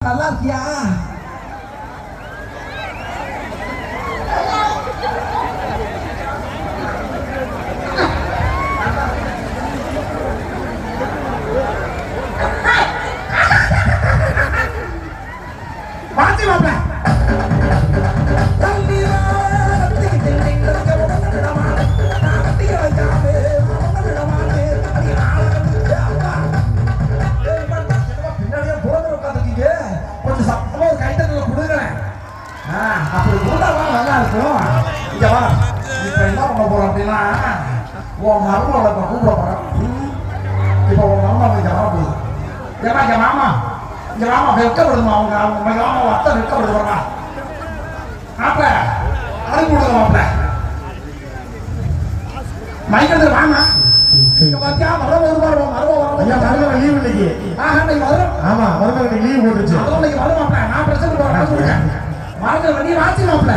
நல்லா இருக்கியா? அப்படி கூட்டலாம் நல்லா இருக்கும். இங்க வா, இப்ப என்ன பண்ண போறோம் அப்படின்னா, உன் மருமகளை இப்ப கூப்பிட போறோம். இப்ப உன் மருமகளை இங்க வர போகுது. ஏன்னா இங்க மாமா வெட்கப்படுமா? அவங்க மாமா அத்தை வெட்கப்படுவாங்க. மாப்பிள அனுப்பி விடுங்க. மாப்பிள மைக்கத்தில் வாங்க. பாத்தியா மருமக லீவ் இன்னைக்கு. ஆமா, மருமக லீவ் போட்டுச்சு. இன்னைக்கு வரும் மாப்பிள. நான் பிரச்சனை போறேன். மாப்பிள வண்டி வாசி மாப்பிள.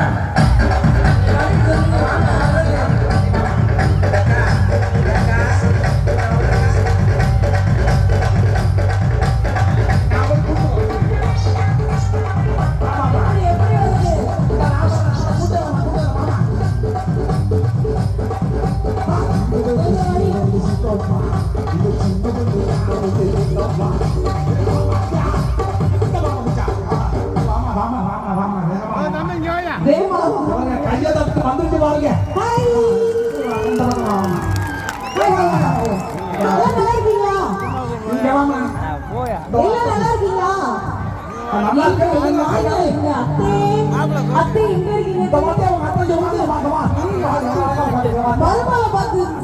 வந்துட்டு பாருங்க.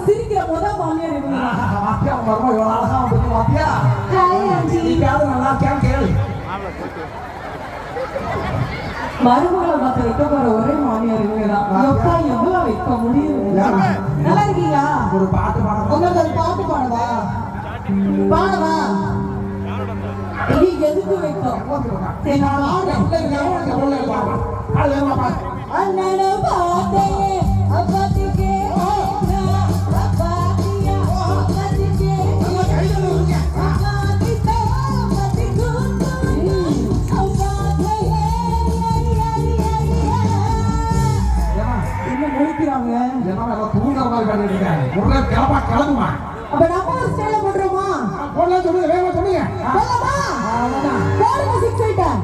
சிரிக்கிற போதா மருமகளை பார்த்து வைக்க போற ஒரே மாமியார் இவங்கதான். எப்பா எவ்வளவு வைக்க முடியும்? நல்லா இருக்கீங்களா? ஒரு பாட்டு பாடுவா. உங்களுக்கு ஒரு பாட்டு பாடுவா? பாடுவா. இது எதுக்கு வைக்கும்? சரி நான் அண்ணனை பார்த்தே அப்பாத்திக்கே கிளம்புமா. அப்ப நம்ம ஸ்டைல போடுறோமா? போடலாம் சொல்லுங்க, வேகமா சொல்லுங்க. போலாமா? அவ்வளவுதான். போடுங்க 6 ஐட்டம்.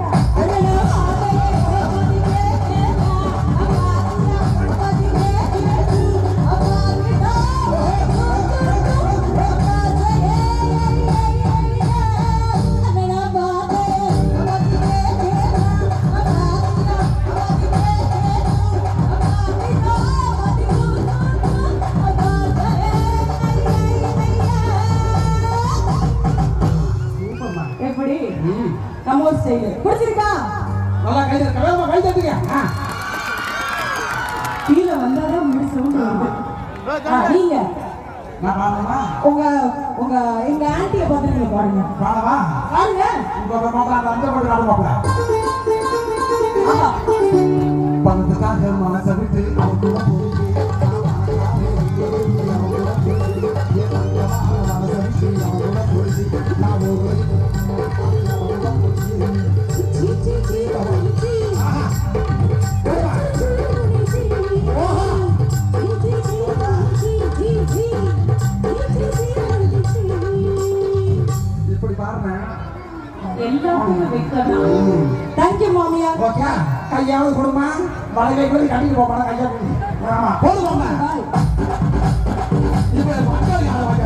நம்ம ஸ்டைல் புடிச்சிருக்கா? நல்லா கை தட்டுங்க, வேகமா கை தட்டுங்க. கீழ வந்தாதான் முடி சவுண்ட் வருது. நீங்க நான் பாடுறேனா? உங்க எங்க ஆன்ட்டியை பார்த்து நீங்க பாடுங்க. பாடவா? பாடுங்க. உங்க மாமா அந்த போட்டு ஆடுவாங்க. ஆமா. பணத்துக்காக மனசை விட்டு அவங்க தேங்க்யூ மாமியா. ஓகே, கையாவது கொடுமா. வளைவை கூட கட்டிட்டு போமா. கையா ஆமா போடுவாங்க. இப்போ மக்கள் யாரை வாங்க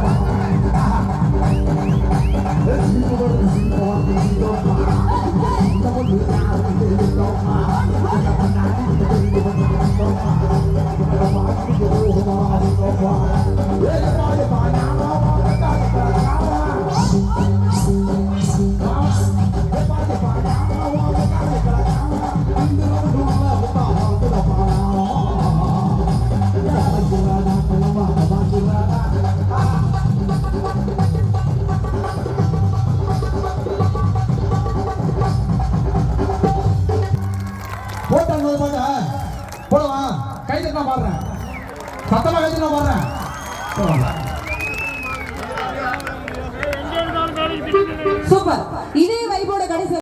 போடுவா. கை தட்டா பாடுறேன், சத்தமா கை தட்டா பாடுறேன். சூப்பர். இதே வைபோட கடைசி